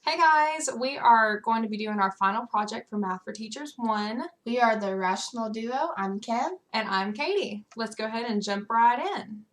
Hey guys, we are going to be doing our final project for Math for Teachers 1. We are the Rational Duo. I'm Kim. And I'm Katie. Let's go ahead and jump right in.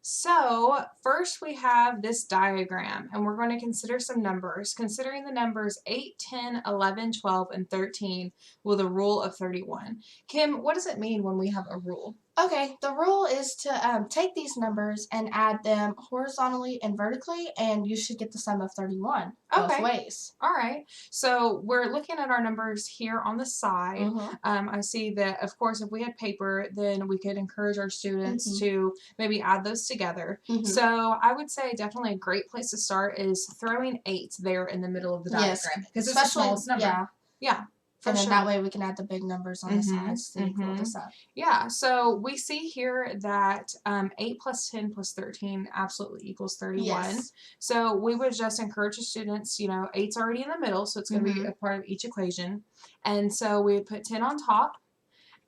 So first we have this diagram, and we're going to consider some numbers. Considering the numbers 8, 10, 11, 12, and 13 with a rule of 31. Kim, what does it mean when we have a rule? Okay, the rule is to take these numbers and add them horizontally and vertically, and you should get the sum of 31 both ways. All right. So we're looking at our numbers here on the side. I see that, of course, if we had paper, then we could encourage our students to maybe add those together. So I would say definitely a great place to start is throwing 8 there in the middle of the diagram. Because it's the smallest number. Yeah. And then that way we can add the big numbers on the sides to equal this up. Yeah, so we see here that 8 plus 10 plus 13 absolutely equals 31. Yes. So we would just encourage the students, 8's already in the middle, so it's going to be a part of each equation. And so we would put 10 on top,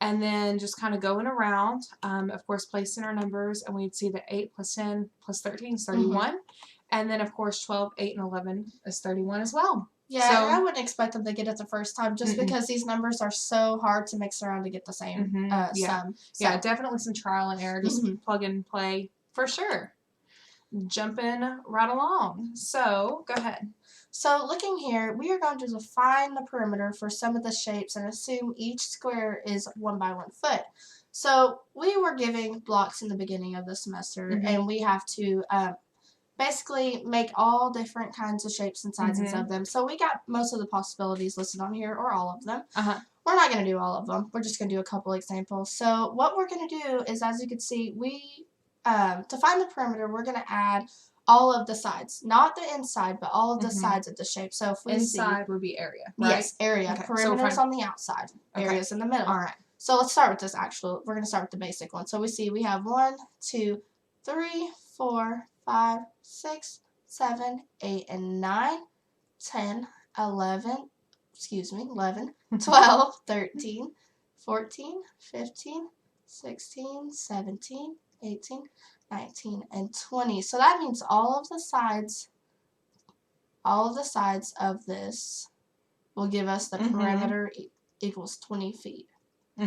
and then just kind of going around, of course, placing our numbers, and we'd see that 8 plus 10 plus 13 is 31. And then, of course, 12, 8, and 11 is 31 as well. Yeah, so, I wouldn't expect them to get it the first time just because these numbers are so hard to mix around to get the same sum. So. Yeah, definitely some trial and error. Just plug and play for sure. Jumping right along. So, go ahead. So, looking here, we are going to define the perimeter for some of the shapes and assume each square is 1 by 1 foot. So, we were giving blocks in the beginning of the semester, and we have to basically make all different kinds of shapes and sizes of them. So we got most of the possibilities listed on here, or all of them. We're not going to do all of them. We're just going to do a couple examples. So what we're going to do is, as you can see, we to find the perimeter, we're going to add all of the sides. Not the inside, but all of the sides of the shape. So if we inside would be area, right? Yes, area. Okay. Perimeter's on the outside. Area's in the middle. All right. So let's start with this we're going to start with the basic one. So we have 1, 2, 3, 4, 5, 6, 7, 8, and 9, 10, 11, 12, 13, 14, 15, 16, 17, 18, 19, and 20. So that means all of the sides of this will give us the perimeter equals 20 feet. So,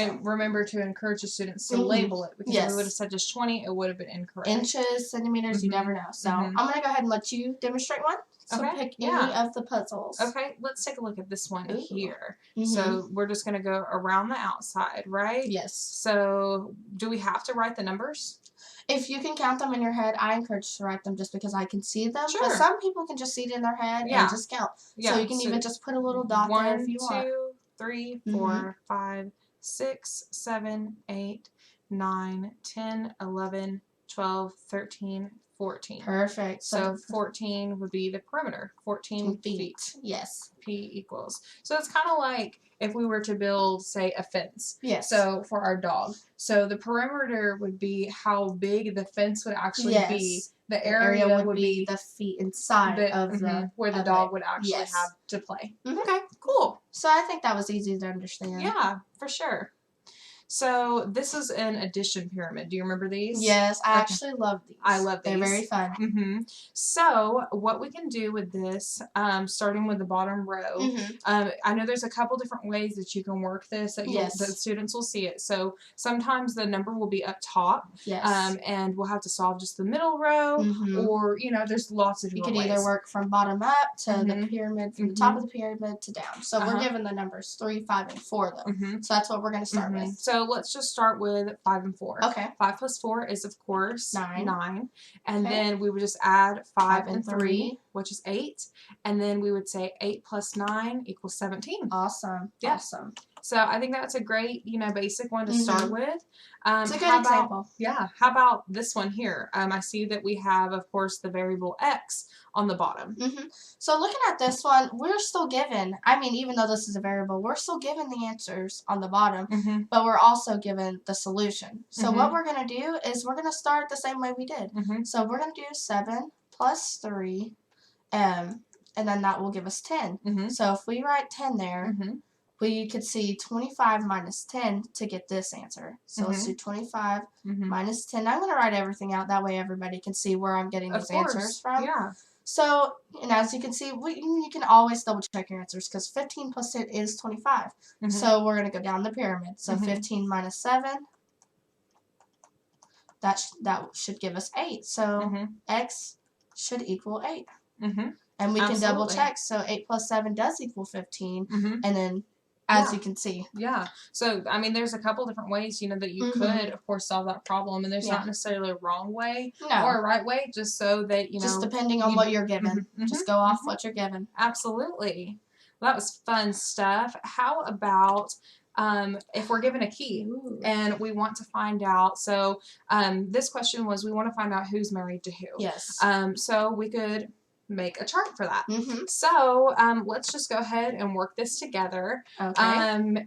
and remember to encourage the students to label it, because if we would have said just 20, it would have been incorrect. Inches, centimeters, you never know. So I'm going to go ahead and let you demonstrate one. So pick any of the puzzles. Okay, let's take a look at this one here. So we're just going to go around the outside, right? Yes. So do we have to write the numbers? If you can count them in your head, I encourage you to write them just because I can see them. Sure. But some people can just see it in their head and just count. Yeah. So you can even just put a little dot there if you want. 1, 2, 3, 4, 5, 6, 7, 8, 9, 10, 11, 12, 13, 14. Perfect. So 14 would be the perimeter. 14 feet. Yes. P equals. So it's kind of like if we were to build, say, a fence. Yes. So for our dog. So the perimeter would be how big the fence would actually be. The area would be the feet inside of the where the dog would actually have to play. Okay, cool. So I think that was easy to understand. Yeah, for sure. So this is an addition pyramid. Do you remember these? Yes, I actually love these. I love these. They're very fun. So what we can do with this, starting with the bottom row, I know there's a couple different ways that you can work this that the students will see it. So sometimes the number will be up top, and we'll have to solve just the middle row, or there's lots of different ways. You can either work from bottom up to the pyramid, from the top of the pyramid to down. So we're given the numbers 3, 5, and 4 though. So that's what we're going to start with. So let's just start with 5 and 4. Okay. 5 plus 4 is, of course, 9. And Okay. then we would just add 5 and 3, which is 8. And then we would say 8 plus 9 equals 17. Awesome. Yeah. Awesome. So I think that's a great, basic one to start with. It's a good example. Yeah. How about this one here? I see that we have, of course, the variable x on the bottom. So looking at this one, we're still given, even though this is a variable, we're still given the answers on the bottom, but we're also given the solution. So what we're going to do is we're going to start the same way we did. So we're going to do 7 plus 3, and then that will give us 10. So if we write 10 there, we could see 25 minus 10 to get this answer. So let's do 25 minus 10. I'm going to write everything out. That way everybody can see where I'm getting these answers from. Yeah. So, and as you can see, you can always double check your answers because 15 plus 10 is 25. So we're going to go down the pyramid. So 15 minus 7, that should give us 8. So x should equal 8. And we can double check. So 8 plus 7 does equal 15. And then, as you can see. Yeah. So, I mean, there's a couple different ways, that you could, of course, solve that problem. And there's not necessarily a wrong way or a right way, just so that, Just depending on what you're given. Just go off what you're given. Absolutely. Well, that was fun stuff. How about if we're given a key and we want to find out? So, this question was, we want to find out who's married to who. Yes. So we could make a chart for that. So let's just go ahead and work this together. Okay.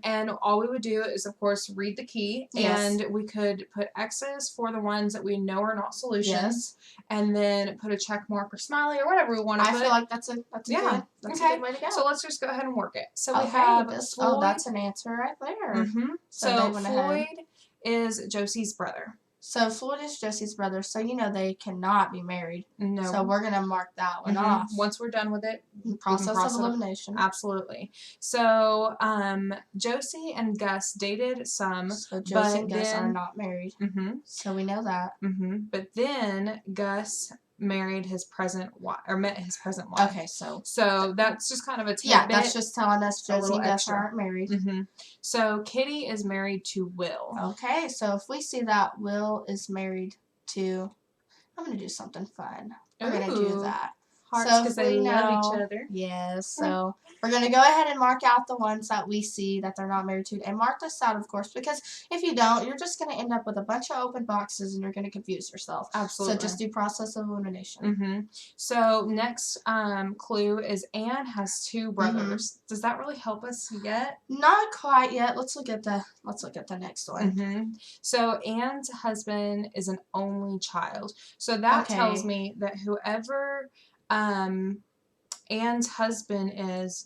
And all we would do is, of course, read the key, and we could put X's for the ones that we know are not solutions, and then put a check mark or smiley or whatever we want to put. I feel like that's a good way to go. So let's just go ahead and work it. So we have Floyd. Oh, that's an answer right there. So Floyd is Josie's brother. So Floyd is Josie's brother, so they cannot be married. No. So we're going to mark that one off. Once we're done with it. Process of elimination. Absolutely. So Josie and Gus dated some. So Josie and Gus are not married. So we know that. But then Gus married his present wife, or met his present wife. Okay, so that's just kind of a tidbit. Yeah, that's just telling us Josie and Gus aren't married. So Kitty is married to Will. Okay, so if we see that Will is married to, I'm going to do something fun. We're going to do that. Hearts, because they love each other. Yes, so we're going to go ahead and mark out the ones that we see that they're not married to. And mark this out, of course, because if you don't, you're just going to end up with a bunch of open boxes and you're going to confuse yourself. Absolutely. So just do process of elimination. So next clue is Anne has 2 brothers. Does that really help us yet? Not quite yet. Let's look at the next one. So Anne's husband is an only child. So that tells me that whoever Anne's husband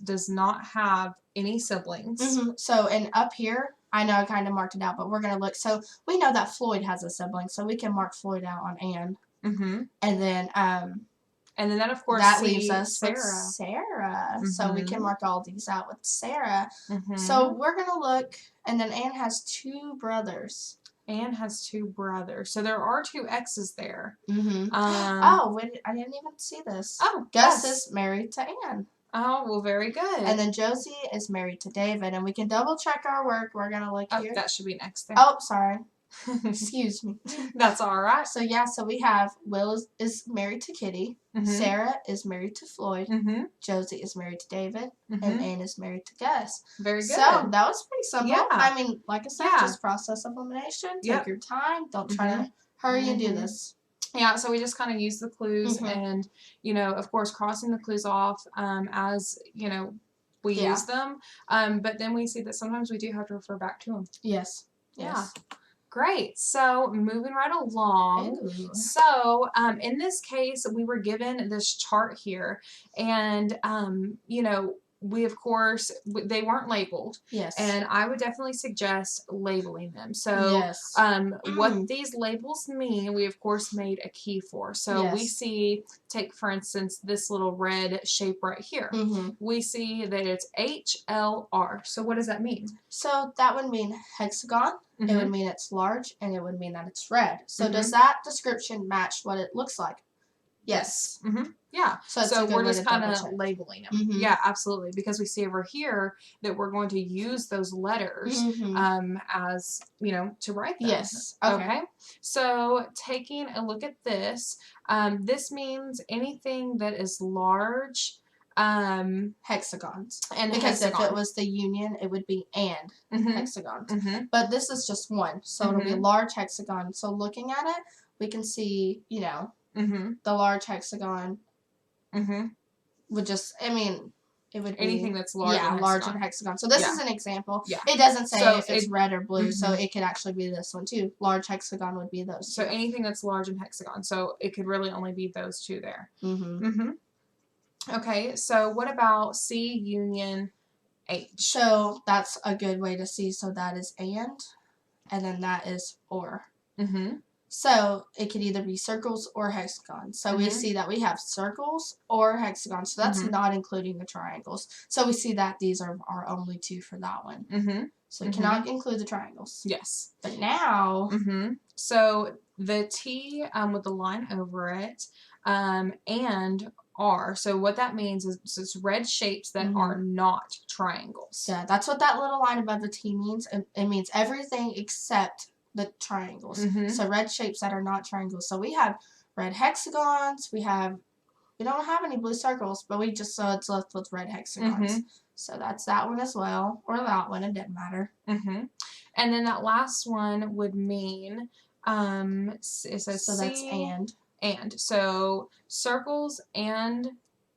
does not have any siblings. So, and up here, I know I kind of marked it out, but we're going to look. So, we know that Floyd has a sibling, so we can mark Floyd out on Anne. And then that, of course, that leaves us with Sarah. So, we can mark all these out with Sarah. So, we're going to look, and then Anne has 2 brothers. Anne has 2 brothers. So there are 2 X's there. I didn't even see this. Oh, Gus is married to Anne. Oh, well, very good. And then Josie is married to David. And we can double check our work. We're going to look here. That should be an X there. Oh, sorry. Excuse me. That's all right. So, so we have Will is married to Kitty. Sarah is married to Floyd. Josie is married to David. And Anne is married to Gus. Very good. So, that was pretty simple. Yeah. I mean, like I said, just process of elimination. Take your time. Don't try to hurry and do this. Yeah, so we just kind of use the clues and, of course, crossing the clues off as, we use them. But then we see that sometimes we do have to refer back to them. Yes. Yeah. Great. So moving right along. Ooh. So in this case, we were given this chart here, and we, of course, they weren't labeled. Yes. And I would definitely suggest labeling them. So what these labels mean, we, of course, made a key for. So we see, take, for instance, this little red shape right here. We see that it's HLR. So what does that mean? So that would mean hexagon. It would mean it's large, and it would mean that it's red. So does that description match what it looks like? Yes. Yeah. So we're just kind of labeling them. Yeah, absolutely. Because we see over here that we're going to use those letters as, to write them. Yes. Okay. So taking a look at this, this means anything that is large. Hexagons. And because if it was the union, it would be hexagons. But this is just one. So it'll be a large hexagon. So looking at it, we can see, the large hexagon would just, it would be anything that's large. Yeah, large and hexagon. So this is an example. Yeah. It doesn't say if it's red or blue, so it could actually be this one too. Large hexagon would be those two. So anything that's large and hexagon. So it could really only be those 2 there. Okay, so what about C union H? So that's a good way to see. So that is and then that is or. So it could either be circles or hexagons. So we see that we have circles or hexagons. So that's not including the triangles. So we see that these are our only two for that one. So we cannot include the triangles. Yes. But now. So the T with the line over it and R. So what that means is it's red shapes that are not triangles. Yeah, that's what that little line above the T means. It means everything except the triangles. So red shapes that are not triangles. So we have red hexagons. We don't have any blue circles, but so it's left with red hexagons. So that's that one as well, or that one. It didn't matter. And then that last one would mean it says so that's and so circles and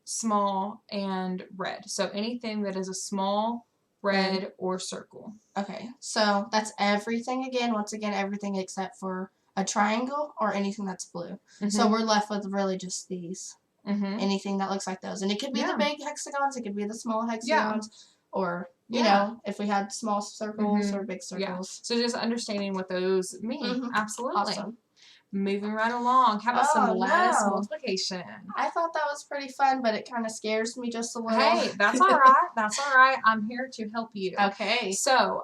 small and red. So anything that is a small red or circle. Okay, so that's everything again. Once again, everything except for a triangle or anything that's blue. So we're left with really just these. Anything that looks like those. And it could be the big hexagons, it could be the small hexagons, or, you know, if we had small circles or big circles. So just understanding what those mean. Absolutely. Awesome. Moving right along. How about some lattice multiplication? I thought that was pretty fun, but it kind of scares me just a little. Hey, that's all right. That's all right. I'm here to help you. Okay. So,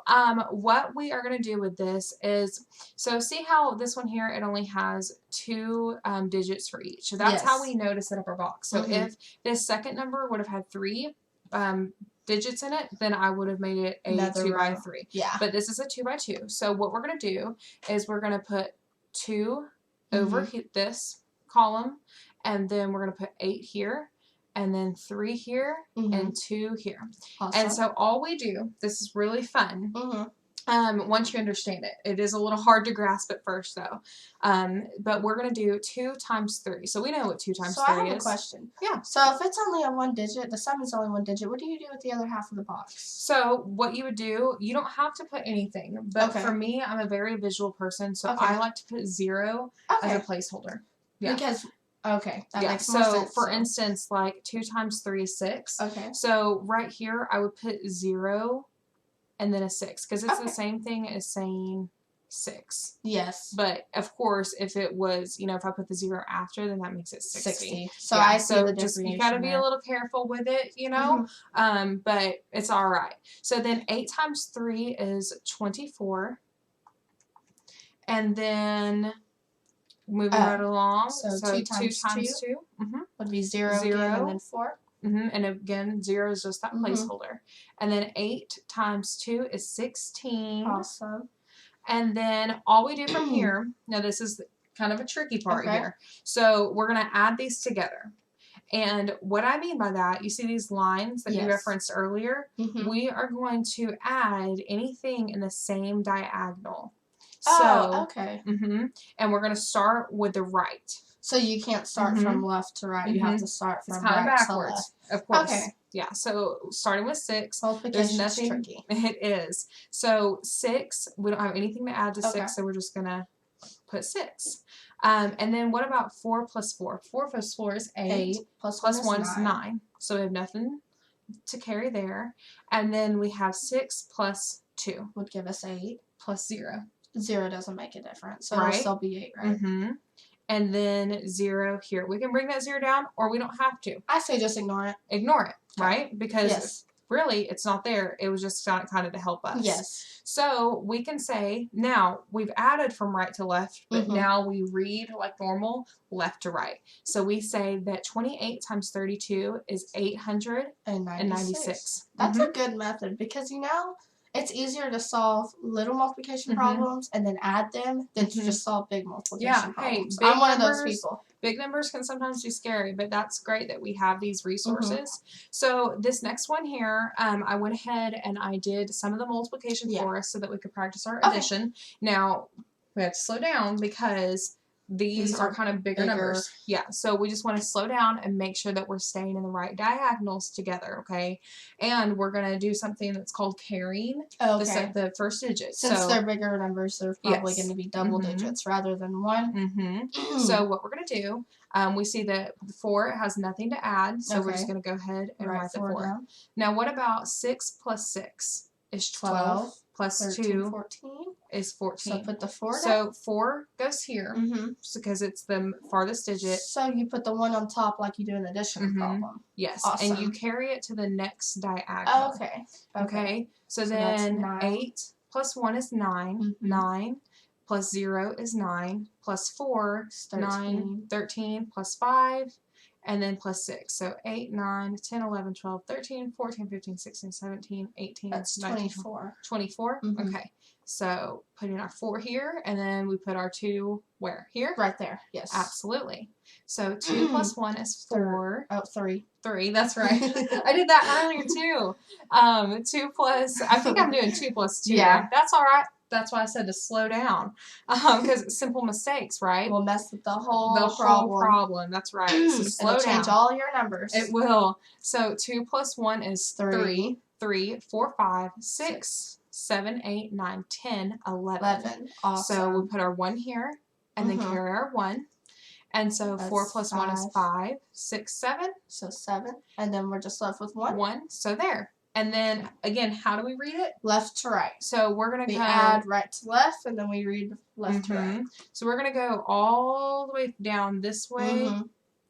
what we are going to do with this is, so see how this one here, it only has 2 digits for each. So that's how we know to set up our box. So if this second number would have had 3 digits in it, then I would have made it a 2 by 3. Yeah. But this is a 2 by 2. So what we're going to do is we're going to put 2 over this column, and then we're going to put 8 here, and then 3 here, and 2 here. Awesome. And so all we do, this is really fun, once you understand it. It is a little hard to grasp at first, though. But we're going to do 2 times 3. So we know what 2 times 3 is. So I have a question. Yeah. So if it's only a 1 digit, the sum is only 1 digit, what do you do with the other half of the box? So what you would do, you don't have to put anything. But for me, I'm a very visual person, so I like to put 0 as a placeholder. Yeah. Because, that makes more sense. For instance, like 2 times 3 is 6. Okay. So right here, I would put 0 and then a 6, because it's the same thing as saying 6. Yes. But of course, if it was, if I put the 0 after, then that makes it 60. So I see the difference. You got to be a little careful with it, but it's all right. So then 8 times 3 is 24. And then moving right along. So 2 times 2 would be 0 again, and then 4. And again, 0 is just that placeholder. And then 8 times 2 is 16. Awesome. And then all we do from here, now this is kind of a tricky part here. So we're going to add these together. And what I mean by that, you see these lines that you referenced earlier? We are going to add anything in the same diagonal. And we're going to start with the right. So you can't start from left to right. You have to start from right backwards. To left. Of course. Okay. Yeah. So starting with 6. There's nothing. Tricky. It is. So 6, we don't have anything to add to 6, so we're just going to put 6. And then what about 4 plus 4? 4 plus 4 is 8. Plus 1 is 9. So we have nothing to carry there. And then we have 6 plus 2. Would give us 8. Plus 0. 0 doesn't make a difference. So it'll still be 8, right? And then 0 here. We can bring that 0 down, or we don't have to. I say just ignore it. Ignore it, right? Because really, it's not there. It was just kind of to help us. Yes. So we can say, now, we've added from right to left, but now we read like normal, left to right. So we say that 28 times 32 is 896. That's a good method because, it's easier to solve little multiplication problems and then add them than to just solve big multiplication problems. I'm one of those people. Big numbers can sometimes be scary, but that's great that we have these resources. So this next one here, I went ahead and I did some of the multiplication for us so that we could practice our addition. Now, we have to slow down because these are kind of bigger numbers. Yeah, so we just want to slow down and make sure that we're staying in the right diagonals together, okay? And we're going to do something that's called carrying the first digit. Since they're bigger numbers, they're probably going to be double digits rather than 1. So what we're going to do, we see that 4 has nothing to add, so we're just going to go ahead and write the 4. Now what about 6 plus 6 is 12 plus 13, 2 14. is 14. So put the 4 down. So 4 goes here Mm-hmm. because it's the farthest digit. So you put the 1 on top like you do an addition problem. Yes. Awesome. And you carry it to the next diagonal. Oh, okay. Okay. So that's then 9. 8 plus 1 is 9. 9 plus 0 is 9. Plus 4, 13. 9. 13 plus 5. And then plus 6. So 8, 9, 10, 11, 12, 13, 14, 15, 16, 17, 18, That's 19, 24. 24? Okay. So putting our 4 here, and then we put our 2 where? Here? Right there. Yes. Absolutely. So 2 plus 1 is 4. Oh, 3. 3, that's right. I did that earlier too. 2 plus, I think I'm doing 2 plus 2. Yeah. There. That's all right. That's why I said to slow down. Because simple mistakes, right? Will mess with the whole problem. That's right. So slow It'll down. change all your numbers. It will. So 2 plus 1 is 3. 3, 4, 5, 6, 7, 8, 9, 10, 11. Awesome. So we put our 1 here and then carry our 1. And so That's 4 plus 1 is 5, 6, 7. So 7. And then we're just left with 1. 1. So there. And then, again, how do we read it? Left to right. So we're going to go... We add right to left, and then we read left to right. So we're going to go all the way down this way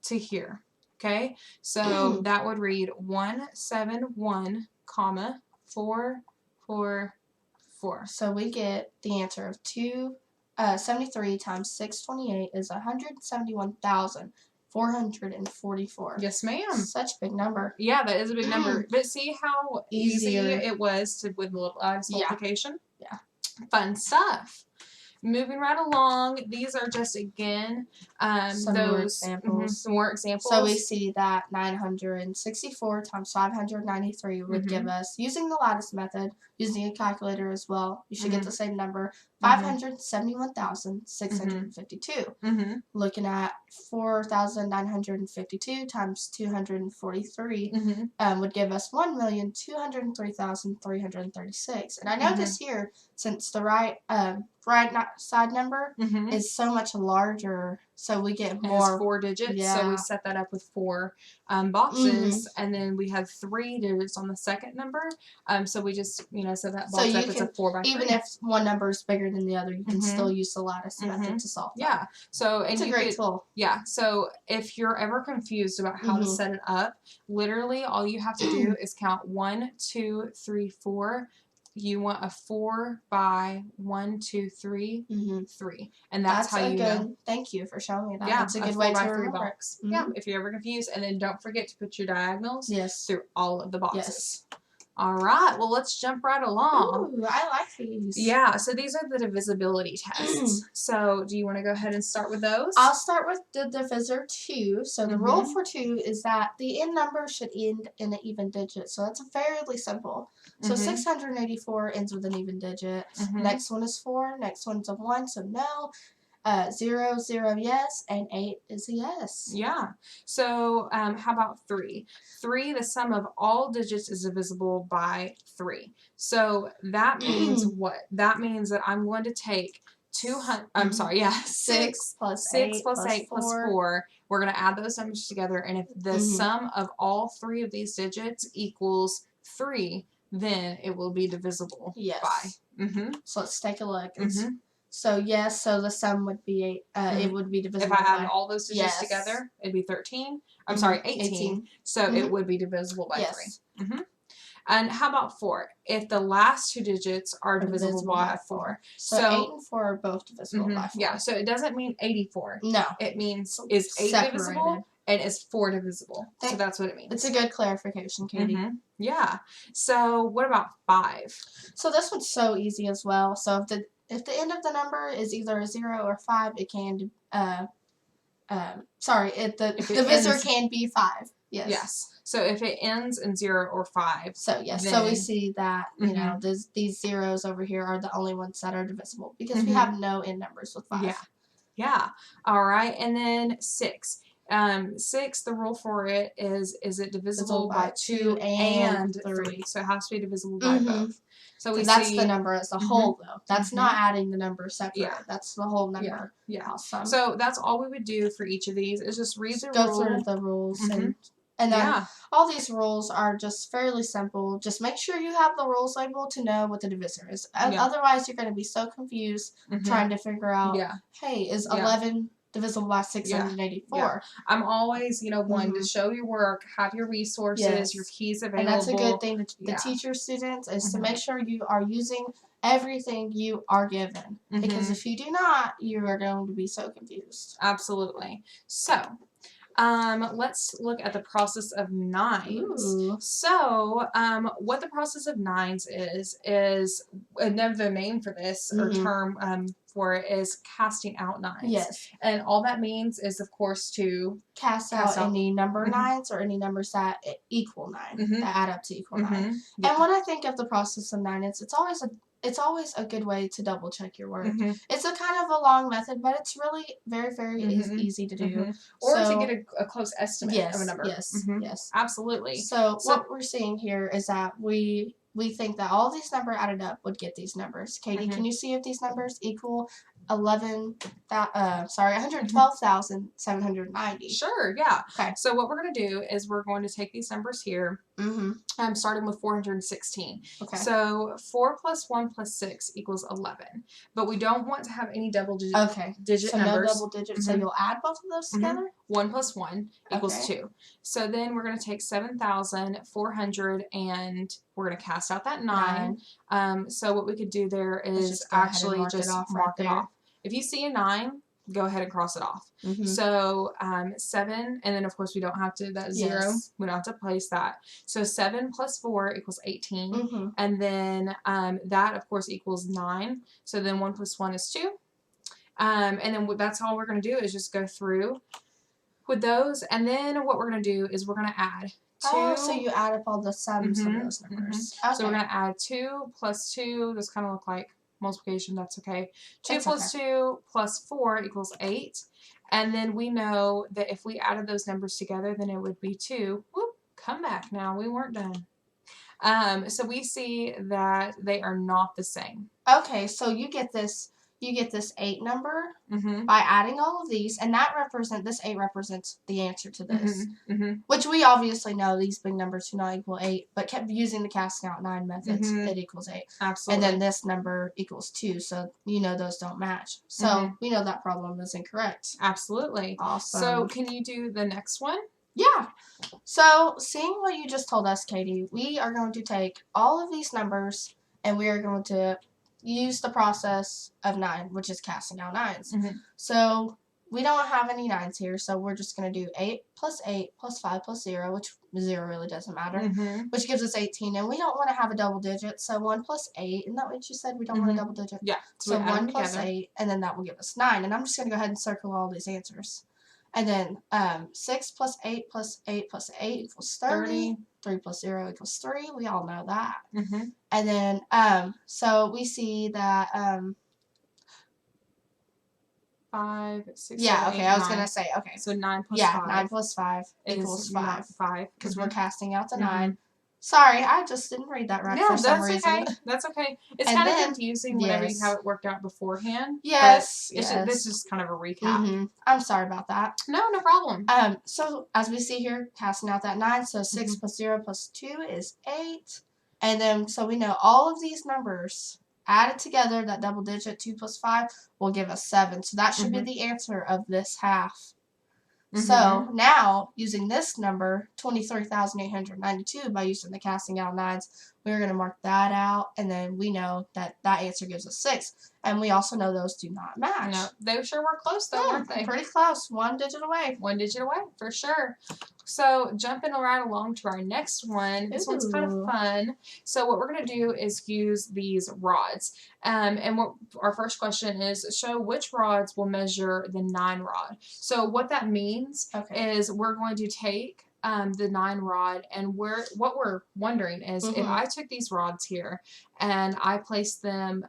to here. Okay? So that would read 171, comma, 4, 4, 4. So we get the answer of 73 times 628 is 171,444. Yes, ma'am. Such a big number. Yeah, that is a big number. But see how easy Easier. It was with multiplication? Yeah. Fun stuff. Moving right along, these are just, again, some more examples. Some more examples. So we see that 964 times 593 would give us, using the lattice method, using a calculator as well, you should get the same number, 571,652. Looking at 4,952 times 243 would give us 1,203,336. And I notice here, since the right side number is so much larger, so we get more. It has 4 digits, so we set that up with 4 boxes, and then we have 3 digits on the second number, so we just, set that box up as a 4 by 3. Even if one number is bigger than the other, you can still use the lattice method to solve that. Yeah, so it's a great tool. Yeah, so if you're ever confused about how to set it up, literally all you have to do is count 1, 2, 3, 4. You want a 4 by 1, 2, 3, 3, and that's how you know. Thank you for showing me that. Yeah, that's a good way to remember box. Yeah, if you're ever confused, and then don't forget to put your diagonals through all of the boxes. All right, well, let's jump right along. Ooh, I like these. Yeah, so these are the divisibility tests. So do you want to go ahead and start with those? I'll start with the divisor 2. So the rule for 2 is that the end number should end in an even digit. So that's fairly simple. So 684 ends with an even digit. Next one is 4. Next one's a 1, so no. 0, 0, yes, and 8 is a yes. Yeah. So how about 3? 3, the sum of all digits is divisible by 3. So that means what? That means that I'm going to take 6 plus 8 plus 4. We're going to add those numbers together, and if the sum of all 3 of these digits equals 3, then it will be divisible by. So let's take a look. So so the sum would be it would be divisible. If I add all those digits together, it'd be 13. I'm sorry, 18. So it would be divisible by 3. And how about 4? If the last 2 digits are divisible by 4. So 8 and 4 are both divisible by 4. Yeah, so it doesn't mean 84. No. It means is 8 divisible and is 4 divisible. So that's what it means. It's a good clarification, Katie. Yeah. So what about 5? So this one's so easy as well. So if the end of the number is either a 0 or 5, it can the divisor can be 5. Yes. So if it ends in 0 or 5. So so we see that these zeros over here are the only ones that are divisible because we have no end numbers with 5. Yeah. All right. And then 6. 6, the rule for it is it divisible by 2 and 3? So it has to be divisible by both. So that's the number as a whole, though. That's not adding the number separate. Yeah. That's the whole number. Yeah. Awesome. So that's all we would do for each of these is just read the rules. Go through the rules And then Yeah. all these rules are just fairly simple. Just make sure you have the rules label to know what the divisor is. Yeah. Otherwise, you're going to be so confused trying to figure out, Yeah. hey, is Yeah. 11 divisible by 684? Yeah. I'm always, one, to show your work, have your resources, your keys available. And that's a good thing to teach your students is to make sure you are using everything you are given. Because if you do not, you are going to be so confused. Absolutely. So, let's look at the process of nines. Ooh. So, what the process of nines is another name for this or term for it is casting out nines. Yes. And all that means is, of course, to cast out any number nines or any numbers that equal 9, that add up to equal 9. Yeah. And when I think of the process of nines, it's always a good way to double check your work. It's a kind of a long method, but it's really very, very easy to do. Or to get a close estimate of a number. Yes. Absolutely. So what we're seeing here is that we think that all these numbers added up would get these numbers. Katie, can you see if these numbers equal 112,790? Sure, yeah. Okay. So what we're going to do is we're going to take these numbers here. Starting with 416. Okay. So 4 plus 1 plus 6 equals 11. But we don't want to have any double digit so numbers. No double digits. So you'll add both of those together? 1 plus 1 equals 2. So then we're going to take 7,400 and we're going to cast out that 9. So what we could do there is actually just mark it off. If you see a 9, go ahead and cross it off. So 7, and then of course we don't have to, that 0, we don't have to place that. So 7 plus 4 equals 18. And then that of course equals 9. So then 1 plus 1 is 2. And then that's all we're going to do is just go through with those. And then what we're going to do is we're going to add 2. So you add up all the sums of those numbers. Okay. So we're going to add 2 plus 2. Those kind of look like multiplication. That's okay. 2 plus 2 plus 4 equals 8. And then we know that if we added those numbers together, then it would be 2. Whoop, come back now. We weren't done. So we see that they are not the same. Okay, so you get this 8 number by adding all of these, and this 8 represents the answer to this, which we obviously know these big numbers do not equal 8, but kept using the casting out 9 methods, it equals 8. Absolutely. And then this number equals 2, so those don't match. So we know that problem is incorrect. Absolutely. Awesome. So can you do the next one? Yeah. So seeing what you just told us, Katie, we are going to take all of these numbers and we are going to use the process of 9, which is casting out 9s. So we don't have any 9s here, so we're just going to do 8 plus 8 plus 5 plus 0, which 0 really doesn't matter, which gives us 18. And we don't want to have a double digit, so 1 plus 8, isn't that what you said? We don't want a double digit? Yeah. So 1 plus 8, and then that will give us 9. And I'm just going to go ahead and circle all these answers. And then 6 plus 8 plus 8 plus 8 equals 30. 3 plus 0 equals 3. We all know that. And then, so we see that 5, 6, yeah, 7, okay, 8, I was 9. going to say, okay. So 9 plus 5. 9 plus 5 equals 5. 5. Because we're casting out the 9. Sorry, I just didn't read that right for some reason. Yeah, that's okay. It's kind of confusing whenever you have it worked out beforehand. Yes, this is kind of a recap. I'm sorry about that. No problem. So as we see here, casting out that 9, so 6 plus 0 plus 2 is 8. And then, so we know all of these numbers added together, that double digit, 2 plus 5, will give us 7. So that should be the answer of this half. So now, using this number, 23,892, by using the casting out 9s, we're going to mark that out, and then we know that that answer gives us 6. And we also know those do not match. No, they sure were close, though, weren't they? Pretty close. 1 digit away. 1 digit away, for sure. So, jumping right along to our next one. This one's kind of fun. So, what we're going to do is use these rods. And what our first question is, show which rods will measure the 9 rod. So, what that means is we're going to take the 9 rod, and what we're wondering is if I took these rods here and I placed them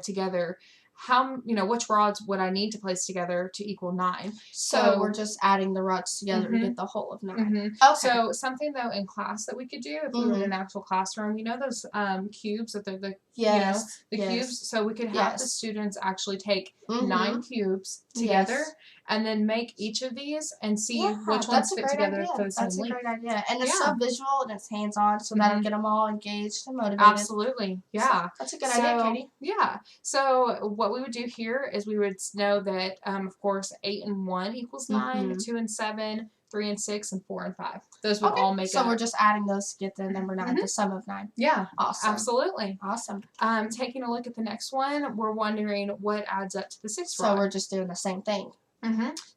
together, how which rods would I need to place together to equal 9? So we're just adding the rods together to get the whole of 9. Okay. So something though in class that we could do if we were in an actual classroom, those cubes that they're the cubes. So we could have the students actually take 9 cubes together and then make each of these and see Yeah, which ones that's a fit great together idea. for the same That's a length. great idea. And it's Yeah. so visual and it's hands-on, so that'll get them all engaged and motivated. Absolutely. Yeah. So that's a good idea, Katie. Yeah. So what we would do here is we would know that, of course, 8 and 1 equals 9, 2 and 7, 3 and 6, and 4 and 5. Those would all make so up. we're just adding those to get the number 9, the sum of 9. Yeah. Awesome. Absolutely. Awesome. Taking a look at the next one, we're wondering what adds up to the 6th rod. So we're just doing the same thing.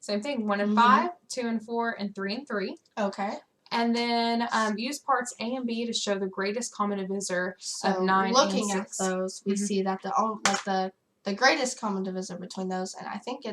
Same thing. 1 and 5, 2 and 4, and 3 and 3. Okay. And then use parts A and B to show the greatest common divisor of 9 looking and at 6. those, we see that the greatest common divisor between those, and I think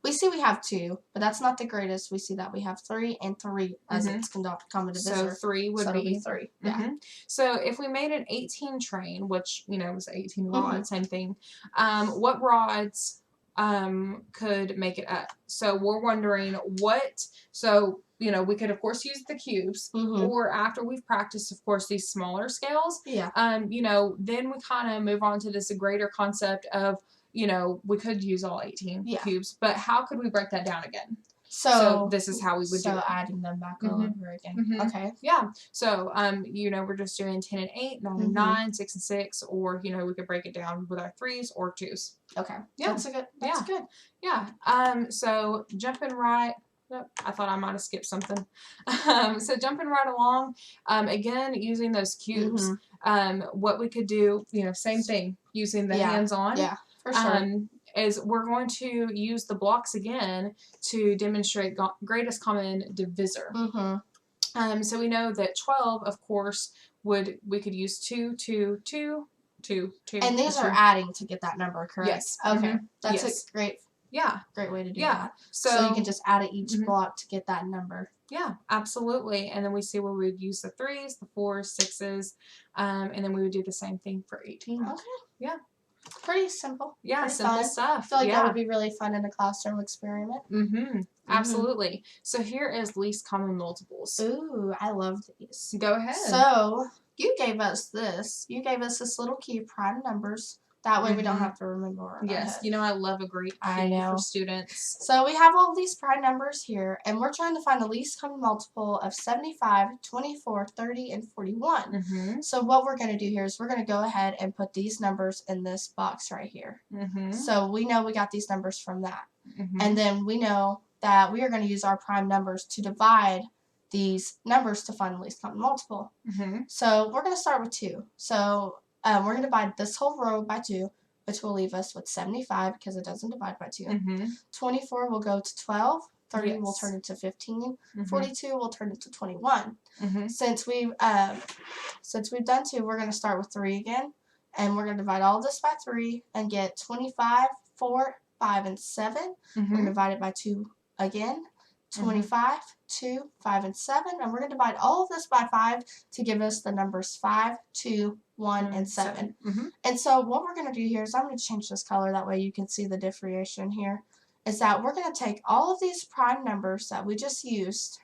we have 2, but that's not the greatest. We see that we have 3 and 3 as its common divisor. So 3 would be 3. Yeah. So if we made an 18 train, which was 18 rods, same thing. What rods could make it up? So we're wondering what. So we could of course use the cubes, or after we've practiced, of course, these smaller scales. Yeah. Then we kind of move on to this greater concept of. We could use all 18 cubes, but how could we break that down again? So this is how we would do it. So adding them back all over again. Okay. Yeah. So, we're just doing 10 and 8, 9 and 9, 6 and 6, or, we could break it down with our 3s or 2s. Okay. Yeah. That's good. Yeah. So jumping right. Nope, I thought I might have skipped something. So jumping right along, again, using those cubes, what we could do, same thing, using the hands-on. Yeah, for sure. Is we're going to use the blocks again to demonstrate greatest common divisor. So we know that 12, of course, we could use 2, 2, 2, 2, 2. And these are adding to get that number, correct? Yes. Okay. That's a great way to do that. So you can just add each block to get that number. Yeah, absolutely. And then we see where we would use the 3s, the 4s, 6s, and then we would do the same thing for 18. Okay. Yeah. Pretty simple. Yeah, pretty simple fun. stuff. I feel like that would be really fun in a classroom experiment. Absolutely. So here is least common multiples. Ooh, I love these. Go ahead. So you gave us this. You gave us this little cube, prime numbers. That way we don't have to remember. Yes, I love a great key for students. So we have all these prime numbers here, and we're trying to find the least common multiple of 75, 24, 30, and 41. So what we're going to do here is we're going to go ahead and put these numbers in this box right here. So we know we got these numbers from that. And then we know that we are going to use our prime numbers to divide these numbers to find the least common multiple. So we're going to start with 2. So we're going to divide this whole row by 2, which will leave us with 75 because it doesn't divide by 2. 24 will go to 12. 30 will turn into 15. 42 will turn into 21. Since we've done 2, we're going to start with 3 again, and we're going to divide all this by 3 and get 25, 4, 5, and 7. We're going to divide it by 2 again. 25, 2, 5, and 7. And we're going to divide all of this by 5 to give us the numbers 5, 2, 1, and 7. And so what we're going to do here is I'm going to change this color. That way you can see the differentiation here. Is that we're going to take all of these prime numbers that we just used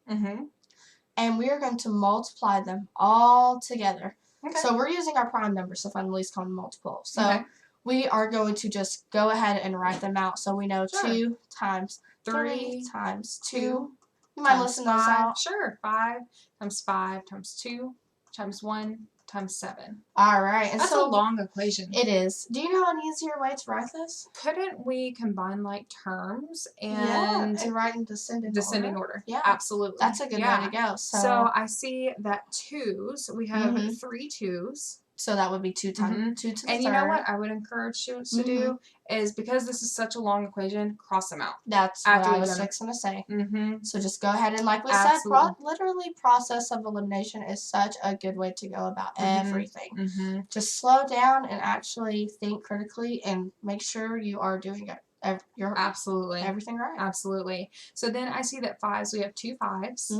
and we are going to multiply them all together. So we're using our prime numbers to find the least common multiple. So we are going to just go ahead and write them out. So we know 2 times 3 times 2. You mind listing those out? Sure. 5 times 5 times 2 times 1 times 7. All right. And that's so a long equation. It is. Do you know an easier way to write this? Couldn't we combine terms and write in descending order? Yeah, absolutely. That's a good way to go. So I see that 2s. We have 3 2s. So that would be 2 times 2 to the third. And you know what I would encourage students to do is, because this is such a long equation, cross them out. That's what I was just going to say. So just go ahead and, like we said, literally process of elimination is such a good way to go about everything. Just slow down and actually think critically and make sure you are doing everything right. Absolutely. So then I see that 5s, we have 2 5s.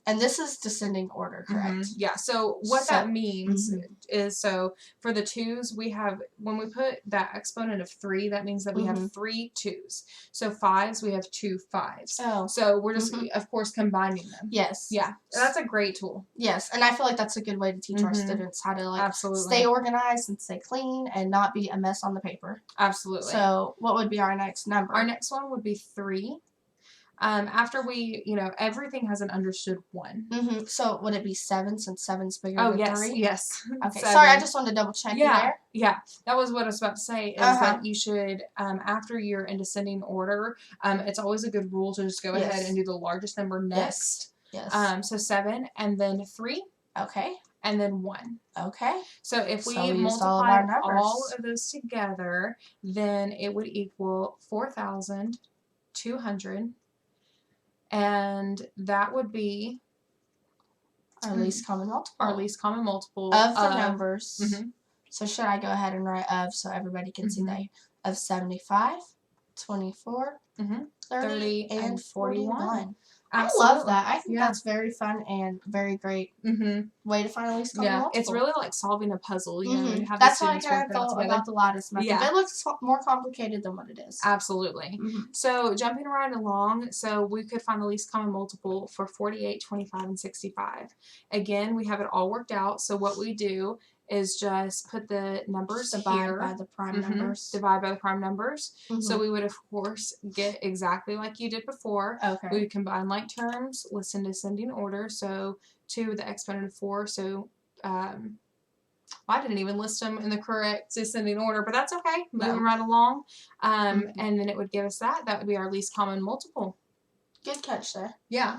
And this is descending order, correct? Yeah. So what that means is, so for the 2s, we have, when we put that exponent of 3, that means that we have 3 2s. So 5s, we have 2 5s. Oh. So we're just, of course, combining them. Yes. Yeah. That's a great tool. Yes. And I feel like that's a good way to teach our students how to stay organized and stay clean and not be a mess on the paper. Absolutely. So what would be our next number? Our next one would be 3. After we, everything has an understood 1. So would it be 7 since 7's bigger Oh, than yes, 3? yes. Okay, 7. sorry, I just wanted to double check you Yeah, there. yeah. That was what I was about to say, is that you should, after you're in descending order, it's always a good rule to just go ahead and do the largest number next. Yes. So 7, and then 3, Okay. and then 1. Okay. So if we used multiply all all of those together, then it would equal 4,200, and that would be our least common multiple. Our least common multiple of the numbers. So should I go ahead and write of so everybody can see that? Of 75, 24, 30, and 41. Absolutely. I love that. I think that's very fun and very great way to find a least common multiple. It's really like solving a puzzle, you know, to have that's the students why I work it out thought together. about the lattice method. Yeah. It looks more complicated than what it is. Absolutely. So jumping right along, so we could find the least common multiple for 48, 25, and 65. Again, we have it all worked out. So what we do is just put the numbers divide by the prime numbers. Divide by the prime numbers. So we would, of course, get exactly like you did before. Okay. We would combine like terms, list in descending order. So 2 with the exponent of 4. So I didn't even list them in the correct descending order, but that's okay. Moving right along. And then it would give us that. That would be our least common multiple. Good catch there. Yeah.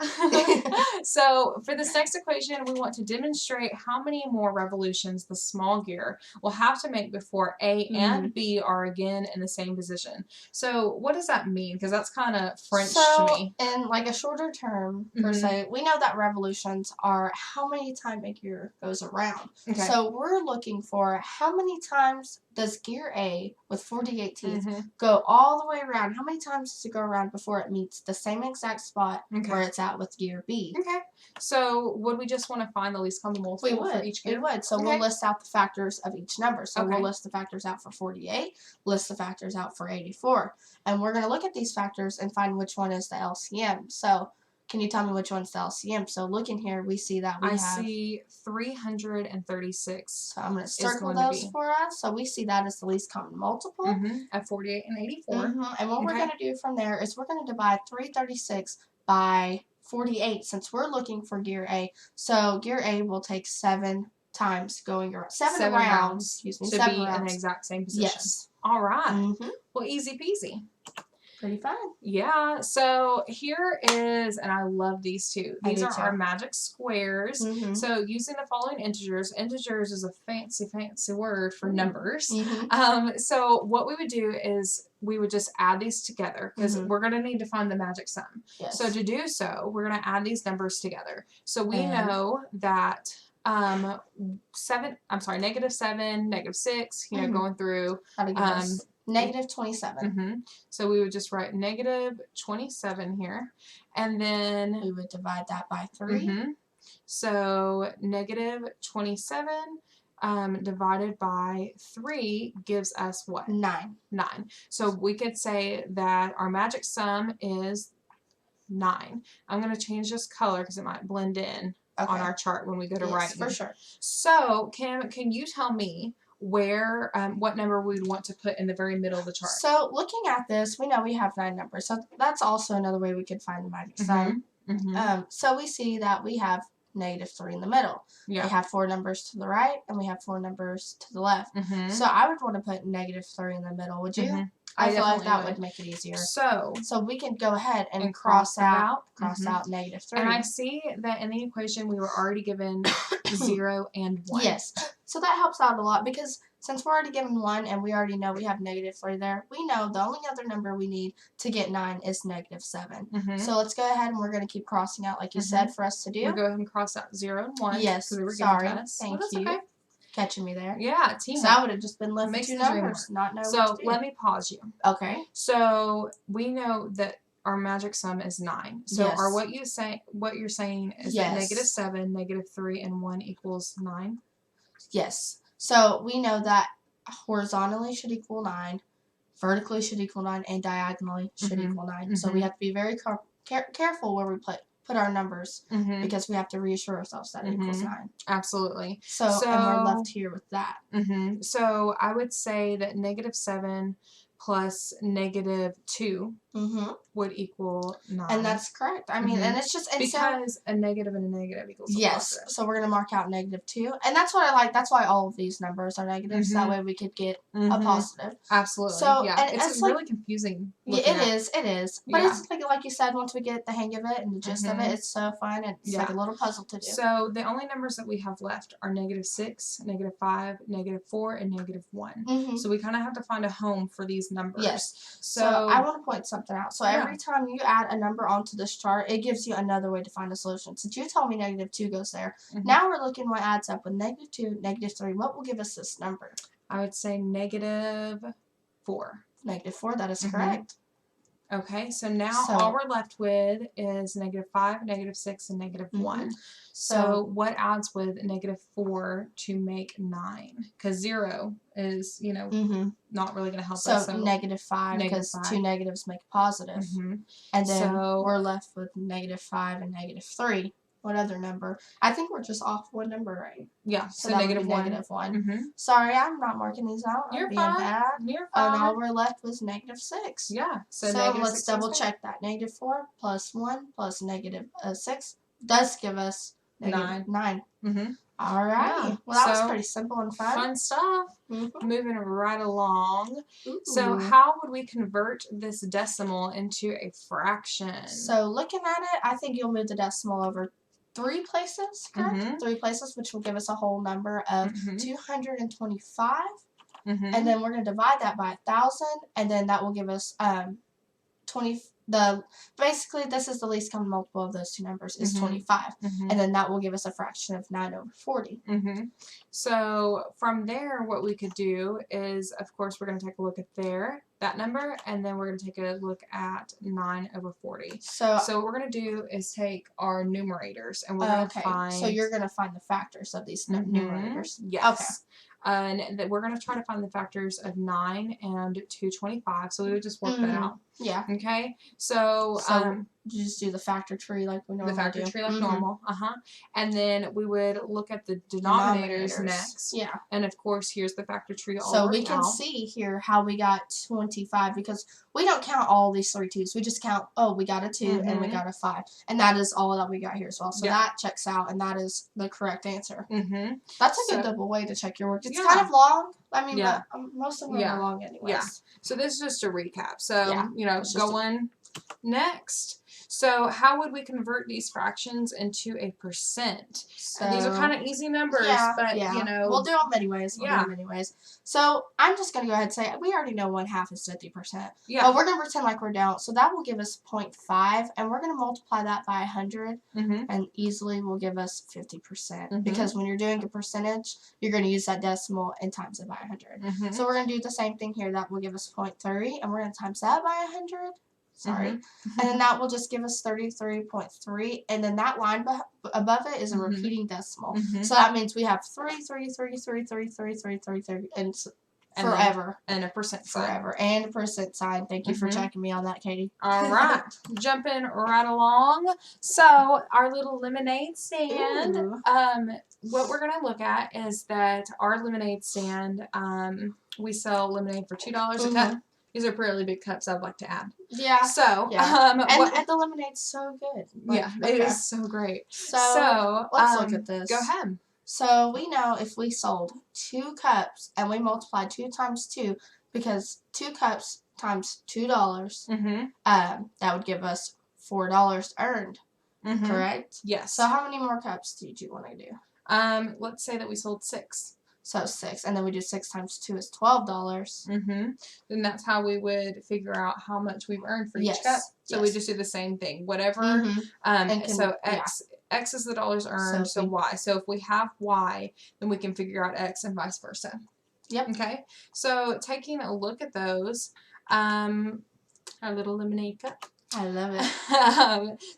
So for this next equation, we want to demonstrate how many more revolutions the small gear will have to make before A and B are again in the same position. So what does that mean? Because that's kind of French to me. In like a shorter term, per se, we know that revolutions are how many times a gear goes around. Okay. So we're looking for how many times does gear A with 48 teeth go all the way around? How many times does it go around before it meets the same exact spot where it's at with gear B? Okay. So would we just want to find the least common multiple for each gear? We would. So we'll list out the factors of each number. So we'll list the factors out for 48, list the factors out for 84. And we're going to look at these factors and find which one is the LCM. So can you tell me which one's the LCM? So looking here, we see that we have... I see 336. So I'm going to circle those for us. So we see that as the least common multiple. At 48 and 84. And what we're going to do from there is we're going to divide 336 by 48 since we're looking for gear A. So gear A will take 7 times going around. 7 rounds. Excuse me. 7 rounds. In the exact same position. Yes. All right. Well, easy peasy. Pretty fun. Yeah, so here is, and I love these two. These are our magic squares. So using the following integers is a fancy word for numbers. So what we would do is we would just add these together because we're going to need to find the magic sum. Yes. So to do so, we're going to add these numbers together. So we know that -7, -6, you know, going through. -27. So we would just write -27 here. And then we would divide that by 3. So -27 divided by 3 gives us what? 9. 9. So we could say that our magic sum is 9. I'm going to change this color because it might blend in on our chart when we go to writing. For sure. So can you tell me where what number we would want to put in the very middle of the chart? So looking at this, we know we have 9 numbers. So that's also another way we could find the magic sum. So we see that we have -3 in the middle. We have 4 numbers to the right and we have 4 numbers to the left. So I would want to put -3 in the middle. Would you? I feel like that would make it easier. So we can go ahead and cross out -3. And I see that in the equation we were already given 0 and 1. Yes. So that helps out a lot because since we're already given 1 and we already know we have -3 there, we know the only other number we need to get 9 is -7. So let's go ahead and we're going to keep crossing out like you said for us to do. We'll go ahead and cross out 0 and 1. Yes. Sorry. Thank you. Okay. Catching me there. Yeah, teamwork. So I would have just been left with 2 numbers, not know what to do. Let me pause you. Okay. So we know that our magic sum is 9. So what you're saying is that -7, -3, and 1 equals 9? Yes. So we know that horizontally should equal 9, vertically should equal 9, and diagonally should equal 9. So we have to be very careful where we put our numbers because we have to reassure ourselves that it equals 9. Absolutely. So and we're left here with that. So I would say that -7 plus -2 would equal 9. And that's correct. I mean, and it's just... And because a negative and a negative equals a yes. positive. So we're going to mark out -2. And that's what I like. That's why all of these numbers are negatives. That way we could get a positive. Absolutely. So, yeah. And it's really confusing. It is. But it's like you said, once we get the hang of it and the gist of it, it's so fun. It's like a little puzzle to do. So the only numbers that we have left are -6, -5, -4, and -1. So we kind of have to find a home for these numbers. Yes. So I want to point something out. So every time you add a number onto this chart, it gives you another way to find a solution. Since you told me -2 goes there, now we're looking what adds up with -2, -3. What will give us this number? I would say -4. -4, that is correct. Okay, so now all we're left with is -5, -6, and -1. So what adds with -4 to make 9? Because 0 is, not really going to help us. So -5, because 2 negatives make a positive. And then we're left with -5 and -3. What other number? I think we're just off one number, right? Yeah, so that would be -1. Sorry, I'm not marking these out. You're being fine. bad. You're fine. And all we're left was -6. Yeah. So let's double check that. -4 plus 1 plus -6 does give us 9. All right. Yeah. Well, that was pretty simple and fun. Fun stuff. Moving right along. So how would we convert this decimal into a fraction? So looking at it, I think you'll move the decimal over 3 places, correct? 3 places, which will give us a whole number of 225. And then we're going to divide that by 1,000, and then that will give us 20. Basically, this is the least common multiple of those two numbers is 25, and then that will give us a fraction of 9/40. So from there, what we could do is, of course, we're going to take a look at that number, and then we're going to take a look at 9/40. So what we're going to do is take our numerators, and we're going to find. So you're going to find the factors of these numerators. Yes. Okay. And we're going to try to find the factors of 9 and 225. So we would just work that out. Yeah. Okay. So you just do the factor tree like we normally do. The factor tree like normal. And then we would look at the denominators next. Yeah. And of course, here's the factor tree all So we can see here how we got 25 because we don't count all these 3 2s. We just count, we got a 2 and we got a 5. And that is all that we got here as well. So that checks out, and that is the correct answer. That's a good double way to check your work. It's kind of long. I mean, but most of them are long anyways. Yeah. So this is just a recap. So, going next. So how would we convert these fractions into a percent? So, these are kind of easy numbers, but we'll do them anyways. So I'm just going to go ahead and say we already know 1/2 is 50%. Yeah. But we're going to pretend like we're down. So that will give us 0.5, and we're going to multiply that by 100, and easily will give us 50%. Because when you're doing a percentage, you're going to use that decimal and times it by 100. So we're going to do the same thing here. That will give us 0.30, and we're going to times that by 100. Sorry. And then that will just give us 33.3, and then that line above it is a repeating decimal. So that means we have 3, 3, 3, 3, 3, 3, 3, 3, 3, and forever. And a percent sign. Forever. And a percent sign. Thank you for checking me on that, Katie. All right. Jumping right along. So our little lemonade stand, what we're going to look at is that our lemonade stand, we sell lemonade for $2 a cup. These are really big cups, I'd like to add. Yeah. So, and the lemonade's so good. It is so great. So let's look at this. Go ahead. So we know if we sold 2 cups and we multiplied 2 times 2, because 2 cups times $2, that would give us $4 earned. Correct? Yes. So how many more cups did you want to do? Let's say that we sold 6. So 6, and then we do 6 times 2 is $12. Then that's how we would figure out how much we've earned for each cup. So we just do the same thing. Whatever. So X is the dollars earned. So Y. So if we have Y, then we can figure out X and vice versa. Yep. Okay. So taking a look at those, our little lemonade cup. I love it.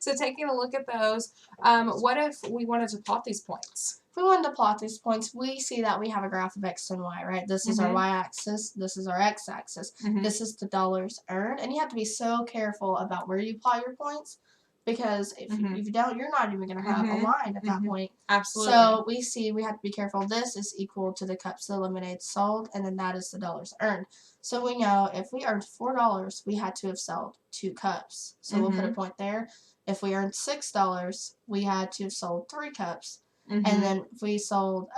So taking a look at those, what if we wanted to plot these points? If we wanted to plot these points, we see that we have a graph of X and Y, right? This is our Y-axis. This is our X-axis. This is the dollars earned. And you have to be so careful about where you plot your points because if Mhm. you don't, you're not even going to have a Mhm. line at that Mhm. point. Absolutely. So we have to be careful. This is equal to the cups of lemonade sold, and then that is the dollars earned. So we know if we earned $4, we had to have sold 2 cups. So we'll put a point there. If we earned $6, we had to have sold 3 cups. And then if we sold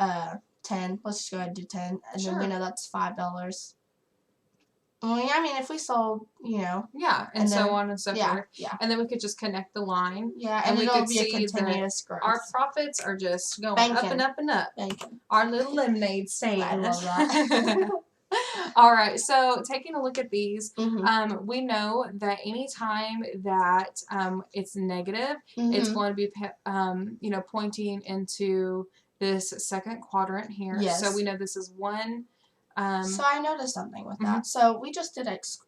10, let's just go ahead and do 10, and then we know that's $5. Well, I mean, if we sold, Yeah, and so on and so forth. Yeah. And then we could just connect the line. Yeah, and we it'll could be a see that continuous growth. our profits are just going up Banking. and up and up. Banking. Our little lemonade stand. I love that. All right, so taking a look at these, Mhm. we know that anytime that it's negative, it's Mhm. going to be, pointing into this second quadrant here. Yes. So we know this is one. So I noticed something with that. So we just did x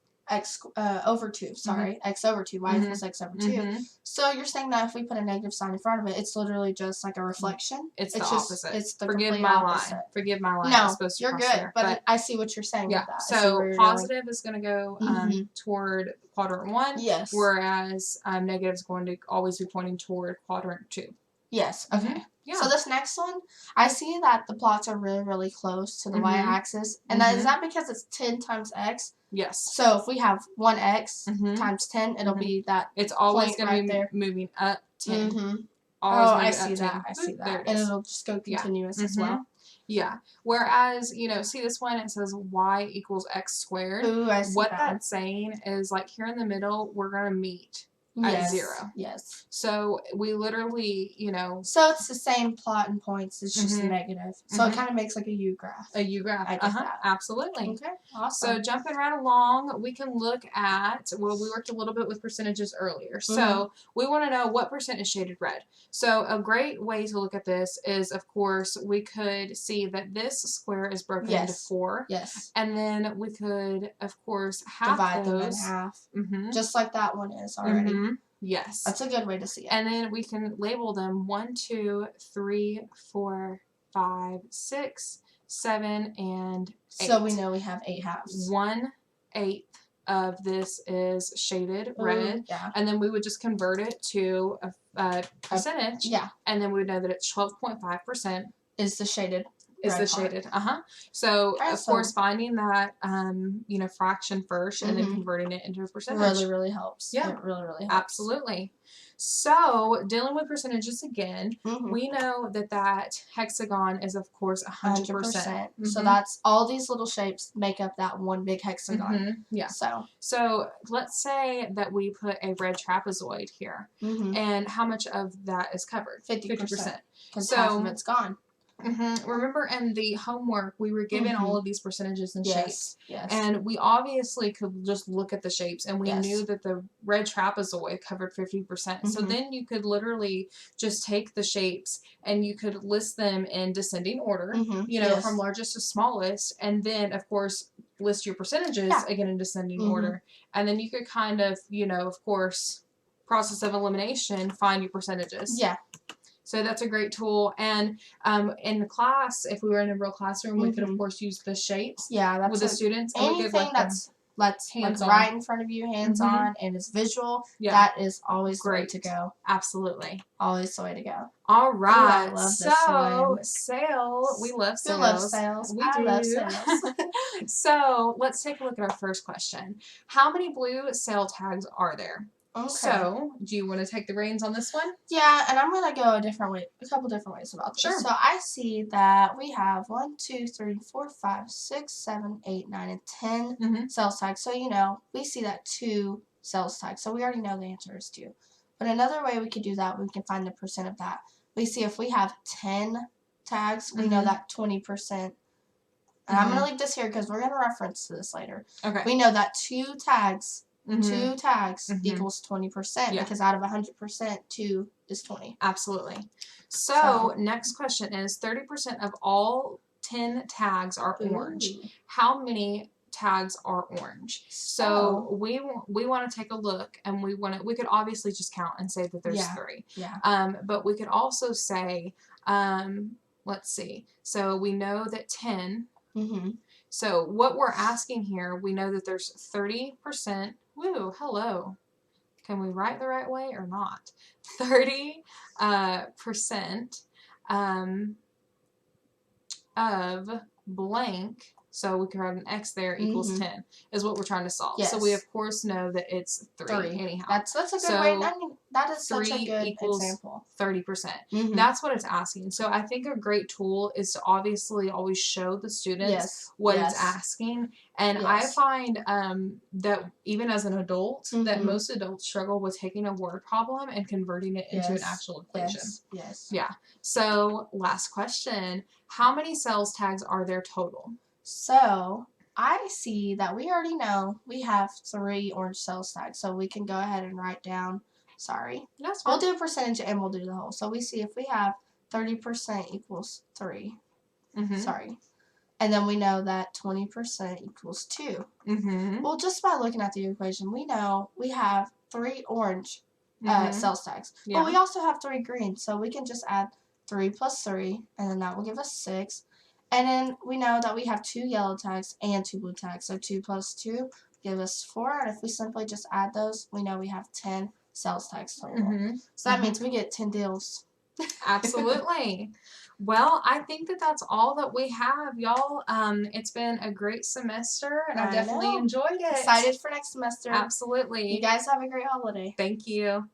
over 2. Sorry, x over 2. Y equals x over 2. So you're saying that if we put a negative sign in front of it, it's literally just like a reflection? It's the opposite. It's the Forgive complete my opposite. line. Forgive my line. No, It's supposed to you're cross good. there, But I see what you're saying yeah. with that. So positive is going to go toward quadrant 1. Yes. Whereas negative is going to always be pointing toward quadrant 2. Yes. Okay. Yeah. So this next one, I see that the plots are really, really close to the y-axis. And is that because it's 10 times x? Yes. So if we have 1x times 10, it'll be that it's always going right to be there. moving up 10. I see that. I see that. And it'll just go continuous as well. Yeah. Whereas, see this one, it says y equals x squared. Ooh, I see what that that's saying is, like, here in the middle, we're going to meet at 0. Yes. So we literally, So it's the same plot and points. It's just negative. So it kind of makes like a U graph. A U graph. I get that. Absolutely. Okay. Awesome. So jumping right along, we can look at, we worked a little bit with percentages earlier. So we want to know what percent is shaded red. So a great way to look at this is, of course, we could see that this square is broken into 4. Yes. And then we could, of course, divide them in half. Just like that one is already. Yes. That's a good way to see it. And then we can label them 1, 2, 3, 4, 5, 6, 7, and 8. So we know we have 8 halves. 1/8 of this is shaded red. Yeah. And then we would just convert it to a percentage. And then we would know that it's 12.5% is the shaded. Is the shaded. So, of course, finding that, fraction first and then converting it into a percentage. Really, really helps. Yeah. It really, really helps. Absolutely. So, dealing with percentages again, we know that hexagon is, of course, 100%. So that's all these little shapes make up that one big hexagon. Yeah. So let's say that we put a red trapezoid here. And how much of that is covered? 50%. Because half of it's gone. Remember in the homework, we were given all of these percentages and shapes. Yes. And we obviously could just look at the shapes, and we knew that the red trapezoid covered 50%. So then you could literally just take the shapes and you could list them in descending order, from largest to smallest, and then, of course, list your percentages again in descending order. And then you could kind of, of course, process of elimination, find your percentages. Yeah. So that's a great tool. And in the class, if we were in a real classroom, we could, of course, use the shapes with the students. And anything that's hands right in front of you, hands-on, and it's visual, that is always the way to go. Absolutely. Always the way to go. All right. Ooh, I love this one. Sales. We love sales. Who loves sales? I love sales. So let's take a look at our first question. How many blue sale tags are there? Okay. So, do you want to take the reins on this one? Yeah, and I'm going to go a couple different ways about this. Sure. So, I see that we have 1, 2, 3, 4, 5, 6, 7, 8, 9, and 10 sales tags. So, we see that 2 sales tags. So, we already know the answer is 2. But another way we could do that, we can find the percent of that. We see if we have 10 tags, we know that 20%. And I'm going to leave this here because we're going to reference to this later. Okay. We know that 2 tags... 2 tags equals 20% because out of 100%, 2 is 20. Absolutely. So next question is 30% of all 10 tags are orange. How many tags are orange? So we want to take a look, and we could obviously just count and say that there's 3. Yeah. But we could also say, let's see. So we know that 10. So what we're asking here, we know that there's 30%. Woo, hello. can we write the right way or not? 30% of blank, so we can write an X there, equals 10, is what we're trying to solve. Yes. So we, of course, know that it's 3 anyhow. That's a good way. I mean, that is such a good equals example. 30%. That's what it's asking. So I think a great tool is to obviously always show the students what it's asking. And I find that even as an adult, that most adults struggle with taking a word problem and converting it into an actual equation. Yeah. So last question. How many sales tags are there total? So I see that we already know we have 3 orange sales tags. So we can go ahead and write down, That's fine. We'll do a percentage and we'll do the whole. So we see if we have 30% equals 3. And then we know that 20% equals 2. Well, just by looking at the equation, we know we have 3 orange sales tags. But we also have 3 green. So we can just add 3 plus 3, and then that will give us 6. And then we know that we have 2 yellow tags and 2 blue tags. So 2 plus 2 give us 4. And if we simply just add those, we know we have 10 sales tags total. So that means we get 10 deals. Absolutely. Well, I think that that's all that we have, y'all. It's been a great semester, and I definitely enjoyed it. Excited for next semester. Absolutely. You guys have a great holiday. Thank you.